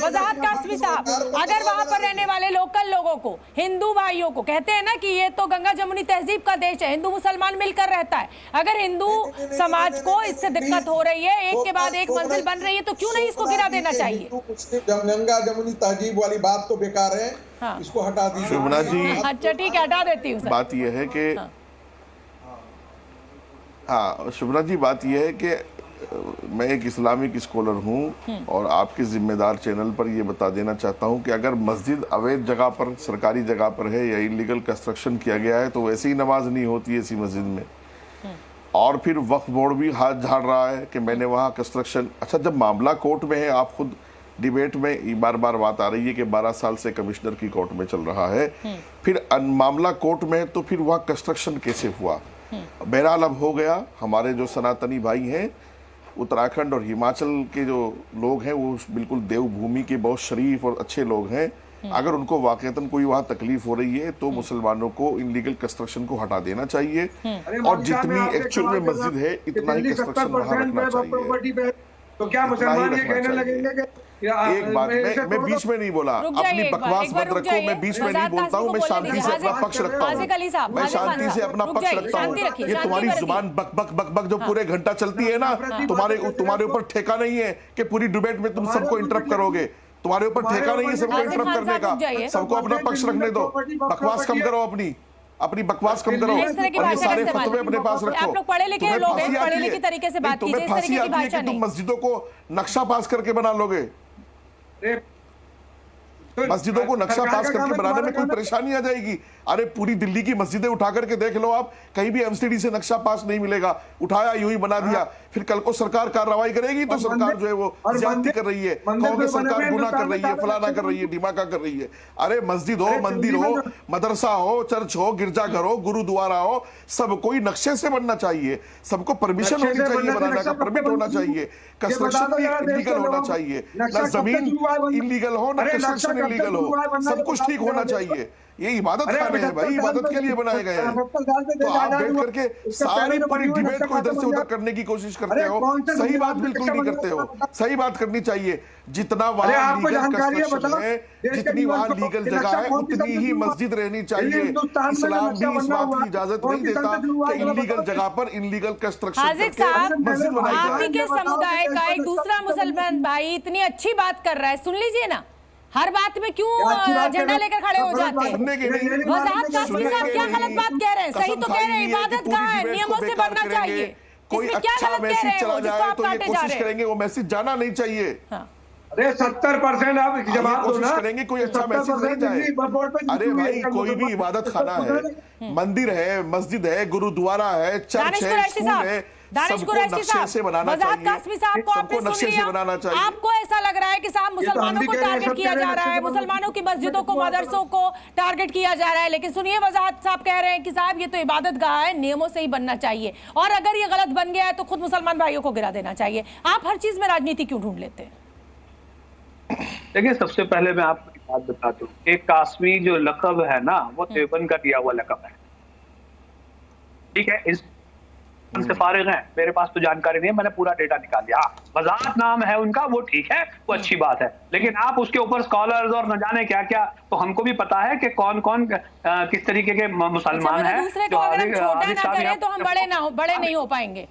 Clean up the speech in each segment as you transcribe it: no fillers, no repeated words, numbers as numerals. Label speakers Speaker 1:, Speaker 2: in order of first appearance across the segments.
Speaker 1: वजाहत कासमी साहब, अगर वहां पर रहने वाले लोकल लोगों को, हिंदू भाइयों को, कहते हैं ना कि ये तो गंगा जमुनी तहजीब का देश है, हिंदू मुसलमान मिलकर रहता है, अगर हिंदू समाज को इससे दिक्कत हो रही है, एक के बाद एक मंजिल बन रही है, तो क्यों नहीं इसको गिरा देना चाहिए?
Speaker 2: गंगा जमुनी तहजीब वाली बात तो बेकार है, इसको हटा दीजिए।
Speaker 3: शुभना जी,
Speaker 1: अच्छा ठीक है, हटा देती हूँ।
Speaker 3: बात यह है कि हाँ शुभना जी, बात यह है कि मैं एक इस्लामिक स्कॉलर हूँ और आपके जिम्मेदार चैनल पर ये बता देना चाहता हूँ कि अगर मस्जिद अवैध जगह पर, सरकारी जगह पर है या इलीगल कंस्ट्रक्शन किया गया है तो वैसे ही नमाज नहीं होती ऐसी मस्जिद में। और फिर वक्फ बोर्ड भी हाथ झाड़ रहा है कि मैंने वहाँ कंस्ट्रक्शन, अच्छा जब मामला कोर्ट में है, आप खुद डिबेट में बार बार बात आ रही है कि 12 साल से कमिश्नर की कोर्ट में चल रहा है, फिर मामला कोर्ट में है तो फिर वहाँ कंस्ट्रक्शन कैसे हुआ? बहरहाल अब हो गया। हमारे जो सनातनी भाई हैं, उत्तराखंड और हिमाचल के जो लोग हैं, वो बिल्कुल देवभूमि के बहुत शरीफ और अच्छे लोग हैं। अगर उनको वाकईतन कोई वहाँ तकलीफ हो रही है तो मुसलमानों को इलीगल कंस्ट्रक्शन को हटा देना चाहिए और जितनी एक्चुअल में मस्जिद है इतना ही कंस्ट्रक्शन वहाँ रखना चाहिए।
Speaker 4: तो क्या मुसलमान ये कहने लगेंगे कि
Speaker 3: एक बात, मैं बीच में नहीं बोला, अपनी बकवास मत रखो, मैं बीच में नहीं बोलता हूँ, मैं शांति से अपना पक्ष रखता हूँ, मैं शांति से अपना पक्ष रखता हूँ। ये तुम्हारी जुबान बक बक बक बक जो पूरे घंटा चलती है ना, तुम्हारे ऊपर ठेका नहीं है कि पूरी डिबेट में तुम सबको इंटरप्ट करोगे, तुम्हारे ऊपर ठेका नहीं है सबको इंटरप्ट करने का। सबको अपना पक्ष रखने दो, बकवास कम करो, अपनी बकवास कम करो और ये सारे फतवे अपने पास रखो।
Speaker 1: आप लोग पढ़े लिखे लोग हैं, पढ़े लिखे तरीके से बात कीजिए, इस तरीके की भाषा नहीं।
Speaker 3: तुम मस्जिदों को नक्शा पास करके बना लोगे, मस्जिदों को नक्शा पास करके बनाने में कोई परेशानी आ जाएगी? अरे पूरी दिल्ली की मस्जिदें उठा करके देख लो आप, कहीं भी एमसीडी से नक्शा पास नहीं मिलेगा, उठाया यूं ही बना दिया। फिर कल को सरकार कार्रवाई करेगी तो सरकार जो है वो ज्यादती कर रही है, कहोगे सरकार गुनाह कर रही है, फलाना कर रही है, ढिमाका कर रही है। अरे मस्जिद हो, मंदिर हो, मदरसा हो, चर्च हो, गिरजाघर हो, गुरुद्वारा हो, सब कोई नक्शे से बनना चाहिए, सबको परमिशन होनी चाहिए, बनाने का परमिट होना चाहिए, कंस्ट्रक्शन भी इलीगल होना चाहिए, ना जमीन इलीगल हो ना कंस्ट्रक्शन इलीगल हो, सब कुछ ठीक होना चाहिए। ये इबादत खाने हैं भाई, इबादत के लिए बनाए गए हैं। तो आप बैठ करके सारी पूरी डिबेट को इधर से उधर करने की कोशिश करते हो, सही बात बिल्कुल नहीं करते हो। सही बात करनी चाहिए, जितना वहां लीगल कंस्ट्रक्शन है, जितनी वहां लीगल जगह है, उतनी ही मस्जिद रहनी चाहिए। इस्लाम भी इस बात की इजाजत नहीं देता कि इलीगल जगह पर इलीगल कंस्ट्रक्शन करके मस्जिद बनाई जाए।
Speaker 1: आप के समुदाय का एक दूसरा मुसलमान भाई इतनी अच्छी बात कर रहा है, सुन लीजिए ना, हर बात में क्यों झंडा लेकर खड़े हो जाते हैं? वजाहत कासमी साहब क्या गलत बात कह रहे हैं? सही तो कह रहे हैं, इबादत कहाँ है, नियमों से बनना चाहिए।
Speaker 3: कोई अच्छा मैसेज चला जाए तो ये कोशिश करेंगे वो मैसेज जाना नहीं चाहिए।
Speaker 4: अरे 70% आप जवाब दो ना,
Speaker 3: करेंगे कोई अच्छा मैसेज नहीं जाए। अरे भाई कोई भी इबादत खाना है, मंदिर है, मस्जिद है, गुरुद्वारा है, चर्च है, स्कूल है, सबको नक्शे से बनाना चाहिए, सबको नक्शे से बनाना चाहिए।
Speaker 1: आपको ऐसा लग रहा है कि साहब मुसलमानों को टारगेट किया जा रहा है, मुसलमानों की मस्जिदों को, मदरसों को टारगेट किया जा रहा है, लेकिन सुनिए वजाहत साहब कह रहे हैं कि साहब ये तो इबादत गाह है, नियमों से ही बनना चाहिए, और अगर ये गलत बन गया है तो खुद मुसलमान भाइयों को गिरा देना चाहिए। आप हर चीज में राजनीति क्यों ढूंढ लेते हैं?
Speaker 5: देखिए, सबसे पहले मैं आपको एक बात बता दूं, एक कासमी जो लकब है ना, वो देवबंद का दिया हुआ लकब है, ठीक है? इस से फारिग हैं, मेरे पास तो जानकारी नहीं है, मैंने पूरा डेटा निकाल लिया। वजाहत नाम है उनका, वो ठीक है, वो अच्छी बात है, लेकिन आप उसके ऊपर स्कॉलर्स और न जाने क्या क्या, तो हमको भी पता है कि कौन कौन किस तरीके के मुसलमान हैं।
Speaker 1: दूसरे को अगर हम छोटा ना करें तो हम बड़े नहीं हो पाएंगे।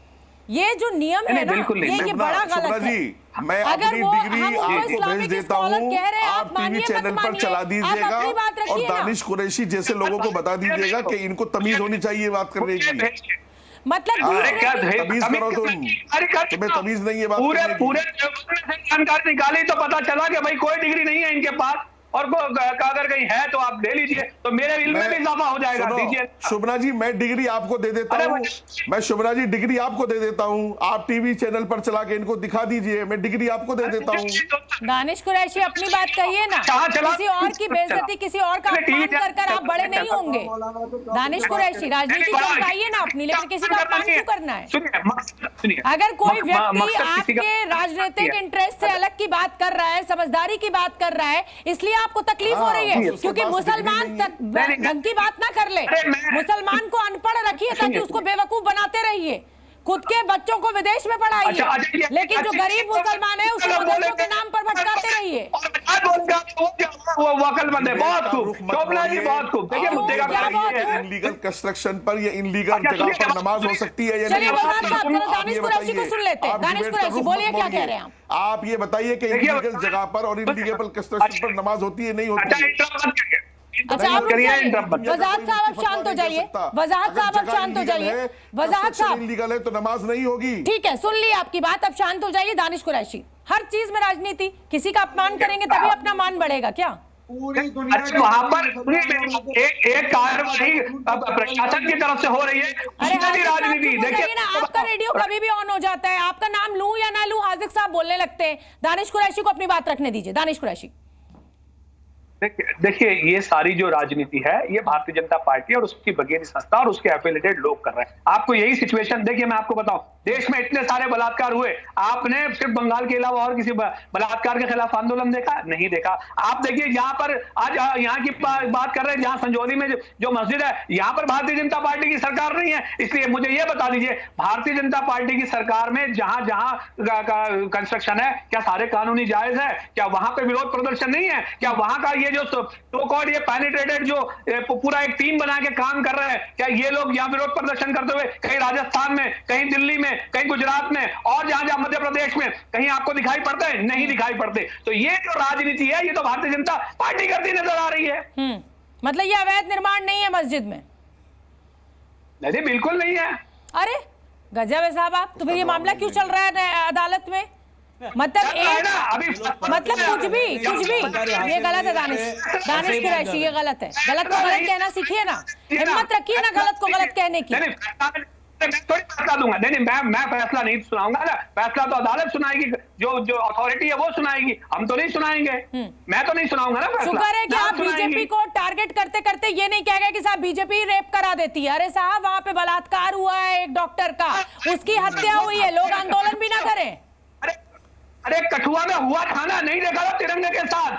Speaker 1: ये जो नियम है ना, ये बड़ा गलत है।
Speaker 3: मैं अपनी डिग्री आपको भेज देता हूँ, आप टीवी चैनल पर चला दीजिएगा और दानिश कुरैशी जैसे लोगों को बता दीजिएगा कि इनको तमीज होनी चाहिए बात करने की।
Speaker 1: मतलब
Speaker 3: तमीज करो तुम्हें तमीज नहीं है बात
Speaker 5: पूरे जानकारी निकाली तो पता चला कि भाई कोई डिग्री नहीं है इनके पास, और अगर कहीं है तो आप ले लीजिए, तो मेरे इल्म में भी इजाफा हो जाएगा। दीजिए
Speaker 3: शुभना जी, मैं डिग्री आपको दे देता हूँ, मैं शुभना जी डिग्री आपको दे देता हूँ, आप टीवी चैनल पर चला के इनको दिखा दीजिए, मैं डिग्री आपको दे देता हूँ।
Speaker 1: दानिश कुरैशी अपनी बात कहिए ना, किसी और की बेइज्जती, किसी और का अपमान कर आप बड़े नहीं होंगे। दानिश कुरैशी राजनीति चमकाइए ना अपनी, लेकिन किसी का अपमान क्यों करना है? अगर कोई व्यक्ति आपके राजनीतिक इंटरेस्ट से अलग की बात कर रहा है, समझदारी की बात कर रहा है, इसलिए आपको तकलीफ हो रही है क्योंकि मुसलमान ढंग की बात ना कर ले, मुसलमान को अनपढ़ रखिए ताकि उसको बेवकूफ बनाते रहिए। खुद के बच्चों को विदेश में पढ़ाइए, लेकिन जो गरीब मुसलमान है उसको मदरसों के नाम पर भटकाते रहिए।
Speaker 5: वो वकलमंद है, बहुत खूब शोभना जी, बहुत खूब। देखिए मुद्दे का
Speaker 3: इनलीगल कंस्ट्रक्शन पर ये इनलीगल जगह पर नमाज हो सकती है या नहीं हो
Speaker 1: वजाहत साहब,
Speaker 3: सकती?
Speaker 1: दानिश कुरैशी को सुन लेते हैं। दानिश कुरैशी बोलिए, क्या कह रहे हैं
Speaker 3: आप ये बताइए कि इनलीगल जगह पर और इनलीगल कंस्ट्रक्शन पर नमाज होती है नहीं होती है?
Speaker 1: अच्छा आप वजाहत साहब अब शांत हो जाइए, वजाहत साहब अब शांत हो जाइए, वजाहत साहब
Speaker 3: इनलीगल है तो नमाज नहीं होगी।
Speaker 1: ठीक है, सुन ली आपकी बात, अब शांत हो जाइए। दानिश कुरैशी, हर चीज में राजनीति, किसी का अपमान करेंगे तभी अपना मान बढ़ेगा क्या?
Speaker 2: पूरी दुनिया
Speaker 5: वहां पर एक कार्रवाई प्रशासन की तरफ से हो रही है,
Speaker 1: अरे
Speaker 5: राजनीति। देखिए
Speaker 1: ना, आपका रेडियो कभी भी ऑन हो जाता है, आपका नाम लूं या ना लूं हाजिक साहब बोलने लगते हैं। दानिश कुरैशी को अपनी बात रखने दीजिए। दानिश कुरैशी,
Speaker 5: देखिए ये सारी जो राजनीति है ये भारतीय जनता पार्टी और उसकी बगेरी संस्था और उसके एफिलिएटेड लोग कर रहे हैं। आपको यही सिचुएशन, देखिए मैं आपको बताऊं, देश में इतने सारे बलात्कार हुए, आपने सिर्फ बंगाल के अलावा और किसी बलात्कार के खिलाफ आंदोलन देखा? नहीं देखा। आप देखिए यहाँ पर आज यहाँ की बात कर रहे हैं, जहां संजौली में जो मस्जिद है, यहाँ पर भारतीय जनता पार्टी की सरकार नहीं है। इसलिए मुझे ये बता दीजिए, भारतीय जनता पार्टी की सरकार में जहां जहां कंस्ट्रक्शन है, क्या सारे कानूनी जायज है? क्या वहां पे विरोध प्रदर्शन नहीं है? क्या वहां का ये जो तो कॉल्ड ये पेनिट्रेटेड जो पूरा एक टीम बना के काम कर रहे हैं, क्या ये लोग यहाँ विरोध प्रदर्शन करते हुए कहीं राजस्थान में, कहीं दिल्ली में, कहीं गुजरात में और जहां जहां मध्य प्रदेश में कहीं आपको दिखाई पड़ते हैं? नहीं दिखाई पड़ते। तो ये जो राजनीति है ये तो भारतीय जनता पार्टी करती नजर आ रही है।
Speaker 1: मतलब ये अवैध निर्माण नहीं है मस्जिद में?
Speaker 5: नहीं, बिल्कुल नहीं है।
Speaker 1: अरे गजब है साहब आप, तो फिर ये मामला क्यों चल रहा है अदालत में? मतलब कुछ भी ये गलत है। दानिश कुरैशी, ये गलत है। गलत को गलत कहना सीखिए ना, हिम्मत रखिए ना गलत को गलत कहने की।
Speaker 5: मैं थोड़ी फैसला दूंगा, नहीं मैं फैसला नहीं सुनाऊंगा ना, फैसला तो अदालत सुनाएगी, जो अथॉरिटी है वो सुनाएगी, हम तो नहीं सुनाएंगे। मैं तो नहीं सुनाऊंगा ना फैसला।
Speaker 1: शुक्र है कि आप बीजेपी को टारगेट करते करते ये नहीं कह गए कि साहब बीजेपी रेप करा देती है। अरे साहब वहां पे बलात्कार हुआ है एक डॉक्टर का, उसकी हत्या हुई है, लोग आंदोलन भी ना करें।
Speaker 5: अरे कठुआ में हुआ था ना, नहीं देखा था तिरंगे के साथ।